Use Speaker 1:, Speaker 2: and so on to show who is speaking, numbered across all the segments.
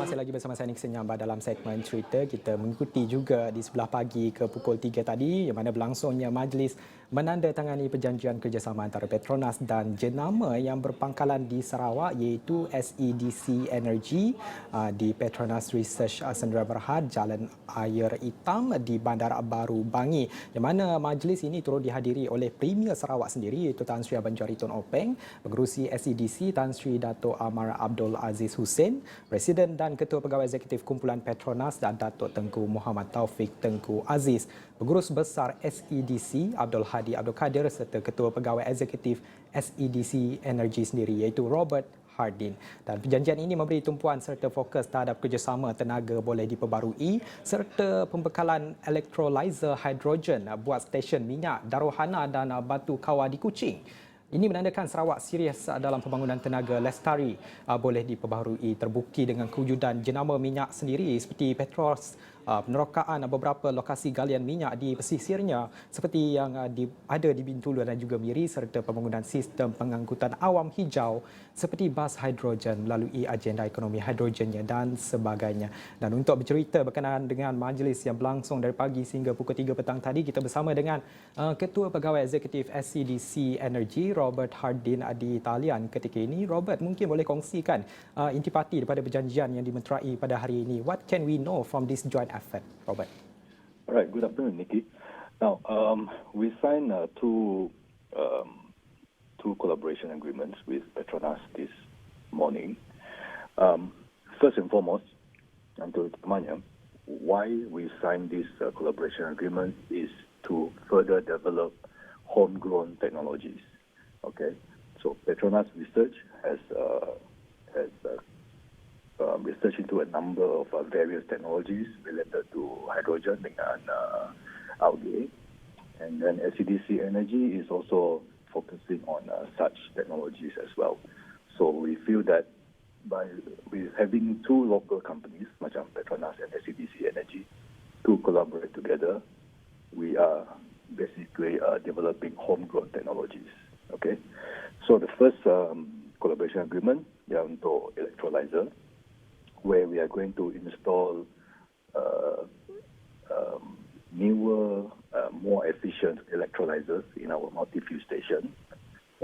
Speaker 1: masih lagi bersama saya Niksen Nyambah dalam segmen cerita. Kita mengikuti juga di sebelah pagi ke pukul 3 tadi yang mana berlangsungnya majlis menandatangani perjanjian kerjasama antara Petronas dan jenama yang berpangkalan di Sarawak iaitu SEDC Energy di Petronas Research Sendera Berhad Jalan Air Hitam di Bandar Baru Bangi, yang mana majlis ini turut dihadiri oleh Premier Sarawak sendiri iaitu Tan Sri Abang Jari Tun Openg, Pengerusi SEDC Tan Sri Dato' Amar Abdul Aziz Hussein, Presiden dan Ketua Pegawai Eksekutif Kumpulan Petronas dan Datuk Tengku Muhammad Taufik Tengku Aziz, Pengurus Besar SEDC Abdul Hadi Abdul Kadir serta Ketua Pegawai Eksekutif SEDC Energy sendiri iaitu Robert Hardin. Dan perjanjian ini memberi tumpuan serta fokus terhadap kerjasama tenaga boleh diperbarui serta pembekalan elektrolyzer hidrogen buat stesen minyak Daruhana dan Batu Kawah di Kuching. Ini menandakan Sarawak serius dalam pembangunan tenaga lestari boleh diperbaharui, terbukti dengan kewujudan jenama minyak sendiri seperti Petros, penerokaan beberapa lokasi galian minyak di pesisirnya seperti yang ada di Bintulu dan juga Miri serta pembangunan sistem pengangkutan awam hijau seperti bas hidrogen melalui agenda ekonomi hidrogennya dan sebagainya. Dan untuk bercerita berkenaan dengan majlis yang berlangsung dari pagi sehingga pukul 3 petang tadi, kita bersama dengan Ketua Pegawai Eksekutif SEDC Energy Robert Hardin di talian ketika ini. Robert, mungkin boleh kongsikan intipati daripada perjanjian yang dimeterai pada hari ini. What can we know from this joint effort, Robert?
Speaker 2: All right, good afternoon, Nikki. Now, we signed two collaboration agreements with Petronas this morning. First and foremost, untuk temannya, why we signed this collaboration agreement is to further develop homegrown technologies. Okay, so Petronas Research has research into a number of various technologies related to hydrogen dengan algae, and then SEDC Energy is also focusing on such technologies as well. So we feel that with having two local companies, macam Petronas and SEDC Energy, to collaborate together, we are basically developing homegrown technologies. Okay, so the first collaboration agreement yang untuk electrolyzer, where we are going to install newer, more efficient electrolyzers in our multi-fuel station.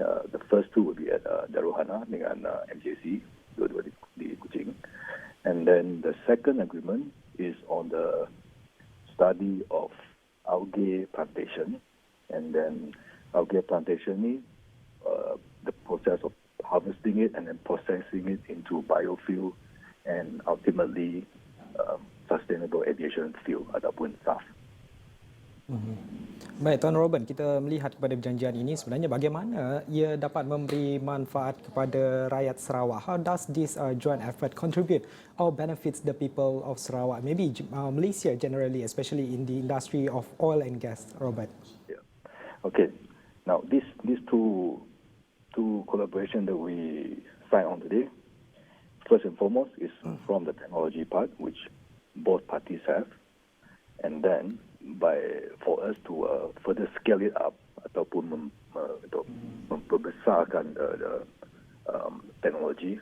Speaker 2: The first two will be at Daruhana dengan MJC, dua-dua di Kuching. And then the second agreement is on the study of algae plantation. And then algae plantation ni, the process of harvesting it and then processing it into biofuel and ultimately sustainable aviation fuel ataupun SAF.
Speaker 1: Baik, Tuan Robert, kita melihat kepada perjanjian ini sebenarnya bagaimana ia dapat memberi manfaat kepada rakyat Sarawak. How does this joint effort contribute or benefits the people of Sarawak, maybe Malaysia generally, especially in the industry of oil and gas, Robert?
Speaker 2: Yeah. Okay. Now, these two collaboration that we signed on today, first and foremost is from the technology part, which both parties have, and then for us to further scale it up ataupun memperbesarkan the technology,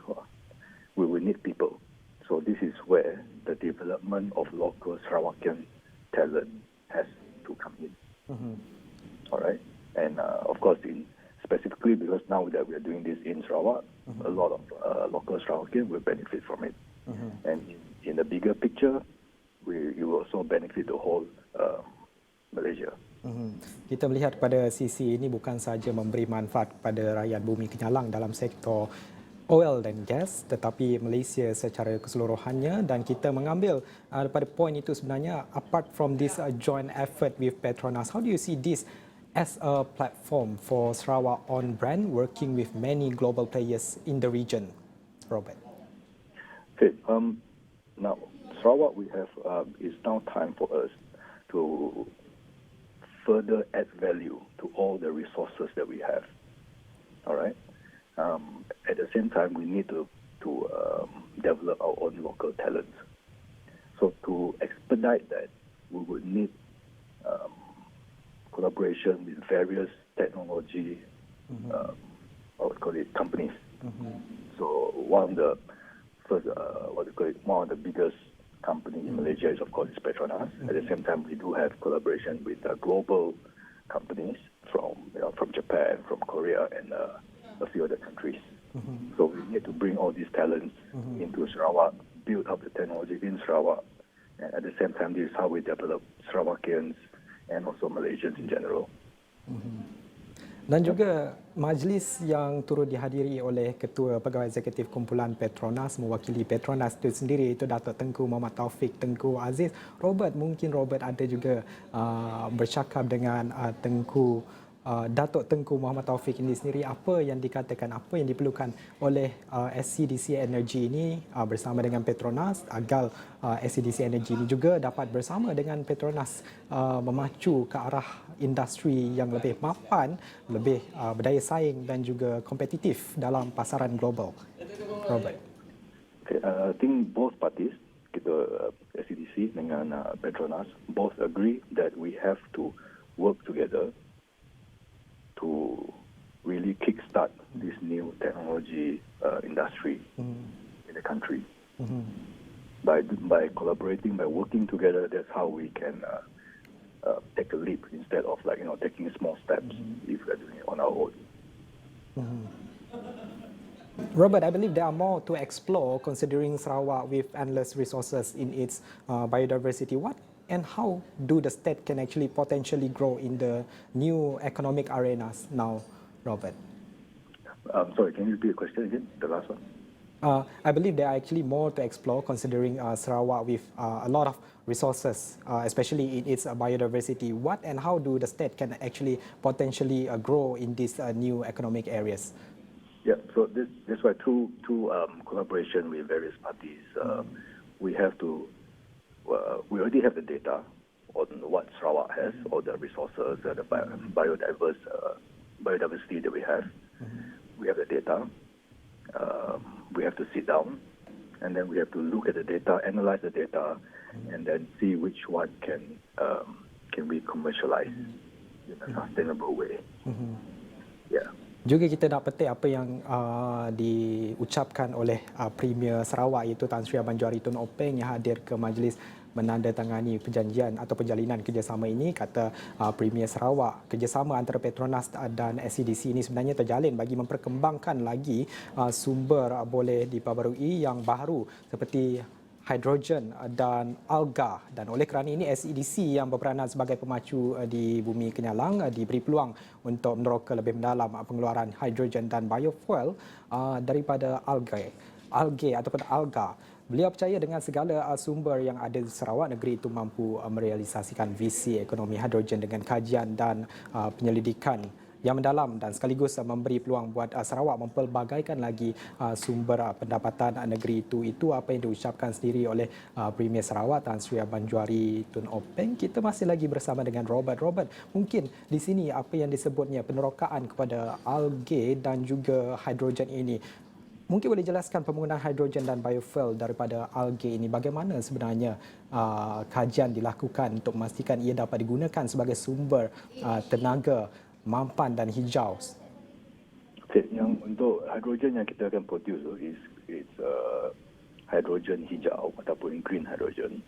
Speaker 2: we will need people. So this is where the development of local Sarawakian talent has to come in. All right, and of course, specifically because now that we are doing this in Sarawak, a lot of local Sarawakian will benefit from it, and in the bigger picture, you will also benefit the whole Malaysia.
Speaker 1: Kita melihat pada sisi ini bukan sahaja memberi manfaat kepada rakyat bumi Kenyalang dalam sektor oil dan gas, tetapi Malaysia secara keseluruhannya, dan kita mengambil pada poin itu sebenarnya apart from this joint effort with Petronas, how do you see this as a platform for Sarawak on brand working with many global players in the region, Robert?
Speaker 2: Okay, now Sarawak we have it's now time for us to further add value to all the resources that we have. All right. At the same time, we need to develop our own local talents. So to expedite that, we would need collaboration with various technology, I would call it companies. So one of the first, what we call it, one of the biggest company in Malaysia is, of course, is Petronas. At the same time, we do have collaboration with global companies from Japan, from Korea, and a few other countries. So we need to bring all these talents into Sarawak, build up the technology in Sarawak, and at the same time, this is how we develop Sarawakians and also Malaysians in general.
Speaker 1: Dan juga majlis yang turut dihadiri oleh Ketua Pegawai Eksekutif Kumpulan Petronas, mewakili Petronas itu sendiri, itu Datuk Tengku Muhammad Taufik Tengku Aziz. Robert, mungkin Robert ada juga bercakap dengan Datuk Tengku Muhammad Taufik ini sendiri, apa yang dikatakan, apa yang diperlukan oleh SEDC Energy ini bersama dengan Petronas agar SEDC Energy ini juga dapat bersama dengan Petronas memacu ke arah industri yang lebih mapan, lebih berdaya saing dan juga kompetitif dalam pasaran global. Robert.
Speaker 2: Okay, I think both parties, SEDC dengan Petronas, both agree that we have to work together to really kickstart this new technology industry in the country. By collaborating, by working together, that's how we can take a leap instead of taking small steps if we're doing it on our own.
Speaker 1: Robert, I believe there are more to explore considering Sarawak with endless resources in its biodiversity. What and how do the state can actually potentially grow in the new economic arenas now, Robert?
Speaker 2: Sorry, can you repeat the question again, the last one?
Speaker 1: I believe there are actually more to explore considering Sarawak with a lot of resources, especially in its biodiversity. What and how do the state can actually potentially grow in these new economic areas?
Speaker 2: Yeah, so that's why through collaboration with various parties, we have to. We already have the data on what Sarawak has, all the resources, the biodiversity that we have. We have the data. We have to sit down, and then we have to look at the data, analyze the data, and then see which one can we commercialize in a sustainable way. Yeah.
Speaker 1: Juga kita nak petik apa yang diucapkan oleh Premier Sarawak iaitu Tan Sri Abang Juari Tun Openg yang hadir ke majlis menandatangani perjanjian atau perjalinan kerjasama ini. Kata Premier Sarawak, kerjasama antara Petronas dan SEDC ini sebenarnya terjalin bagi memperkembangkan lagi sumber boleh diperbaharui yang baru seperti hidrogen dan alga, dan oleh kerana ini SEDC yang berperanan sebagai pemacu di bumi Kenyalang diberi peluang untuk meneroka lebih mendalam pengeluaran hidrogen dan biofuel daripada algae ataupun alga. Beliau percaya dengan segala sumber yang ada di Sarawak, negeri itu mampu merealisasikan visi ekonomi hidrogen dengan kajian dan penyelidikan yang mendalam dan sekaligus memberi peluang buat Sarawak mempelbagaikan lagi sumber pendapatan negeri itu. Itu apa yang diucapkan sendiri oleh Premier Sarawak Tan Sri Abang Juari Tun Openg. Kita masih lagi bersama dengan Robert. Robert, mungkin di sini apa yang disebutnya penerokaan kepada algae dan juga hidrogen ini. Mungkin boleh jelaskan penggunaan hidrogen dan biofuel daripada algae ini. Bagaimana sebenarnya kajian dilakukan untuk memastikan ia dapat digunakan sebagai sumber tenaga mampan dan hijau?
Speaker 2: Okay, yang untuk hidrogen yang kita akan produce it's hidrogen hijau ataupun green hydrogen,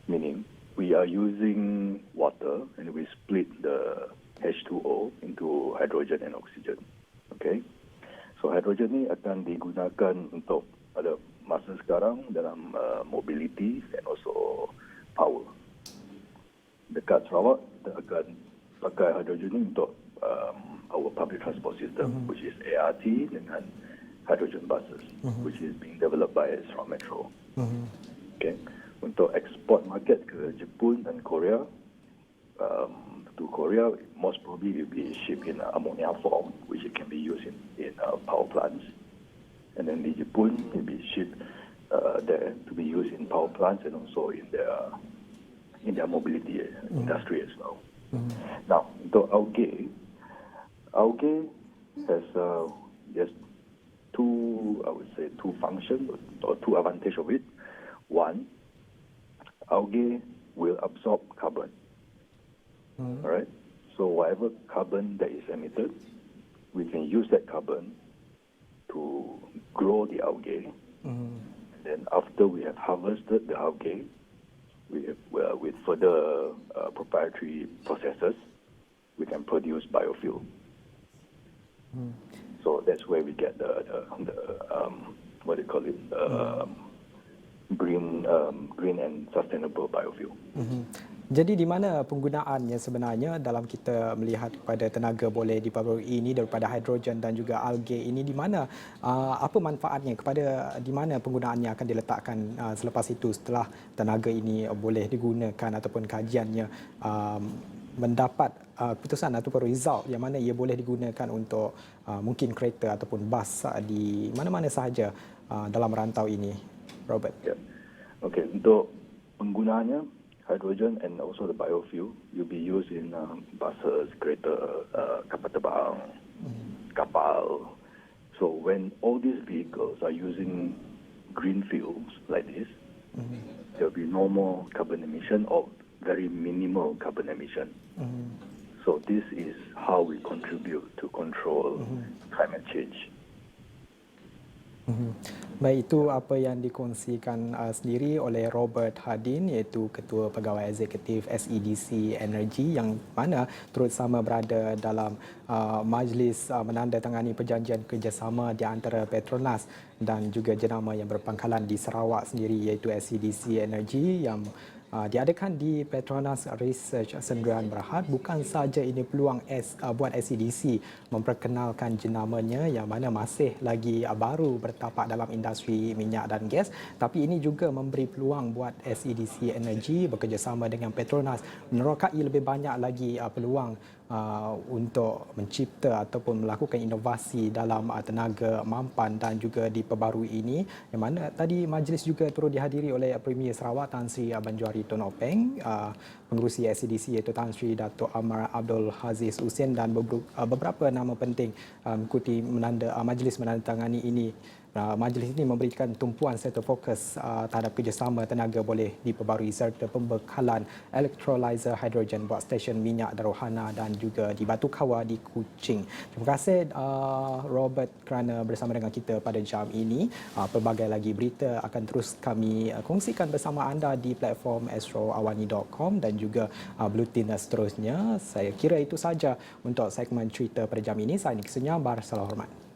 Speaker 2: meaning we are using water and we split the H2O into hydrogen and oxygen. Okay, so hydrogen ni akan digunakan untuk pada masa sekarang dalam mobility and also power. Dekat Sarawak kita akan pakai hydrogen ni untuk our public transport system, which is ART dengan hydrogen buses, which is being developed by Sarawak Metro. Okay, untuk export market ke Jepun dan Korea, to Korea most probably will be shipped in ammonia form, which it can be used in power plants, and then the Jepun will be shipped there to be used in power plants and also in their mobility industry as well. Now, untuk algae has just two functions or two advantages of it. One, algae will absorb carbon. All right. So whatever carbon that is emitted, we can use that carbon to grow the algae, then after we have harvested the algae, with further proprietary processes, we can produce biofuel. So that's where we get the what do you call it, green and sustainable biofuel.
Speaker 1: Jadi di mana penggunaannya sebenarnya dalam kita melihat kepada tenaga boleh diperbaharui ini daripada hidrogen dan juga algae ini, di mana apa manfaatnya, kepada di mana penggunaannya akan diletakkan selepas itu setelah tenaga ini boleh digunakan ataupun kajiannya mendapat keputusan ataupun result yang mana ia boleh digunakan untuk mungkin kereta ataupun bas di mana-mana sahaja dalam rantau ini, Robert.
Speaker 2: Yeah. Okay, untuk penggunaannya hydrogen and also the biofuel will be used in buses, kereta, kapal terbang, kapal. So when all these vehicles are using green fuels like this, there will be no more carbon emission or very minimal carbon emission. So this is how we contribute to control climate change.
Speaker 1: Baik, itu apa yang dikongsikan sendiri oleh Robert Hardin, iaitu Ketua Pegawai Eksekutif SEDC Energy, yang mana turut sama berada dalam majlis menandatangani perjanjian kerjasama di antara Petronas dan juga jenama yang berpangkalan di Sarawak sendiri, iaitu SEDC Energy, yang diadakan di Petronas Research Sendirian Berhad. Bukan sahaja ini peluang buat SEDC memperkenalkan jenamanya yang mana masih lagi baru bertapak dalam industri minyak dan gas, tapi ini juga memberi peluang buat SEDC Energy bekerjasama dengan Petronas menerokai lebih banyak lagi peluang untuk mencipta ataupun melakukan inovasi dalam tenaga mampan dan juga diperbaharui ini, yang mana tadi majlis juga turut dihadiri oleh Premier Sarawak Tan Sri Banjuari Tonopeng, pengerusi SEDC iaitu Tan Sri Dato' Amar Abdul Haziz Hussein, dan beberapa nama penting mengikuti majlis menandatangani ini. Majlis ini memberikan tumpuan serta fokus terhadap kerjasama tenaga boleh diperbaharui serta pembekalan electrolyzer hidrogen buat stesen minyak Daruhana dan juga di Batu Kawah di Kuching. Terima kasih Robert kerana bersama dengan kita pada jam ini. Pelbagai lagi berita akan terus kami kongsikan bersama anda di platform astroawani.com dan juga bulletin seterusnya. Saya kira itu saja untuk segmen cerita pada jam ini. Saya Niki Senyambar. Salam hormat.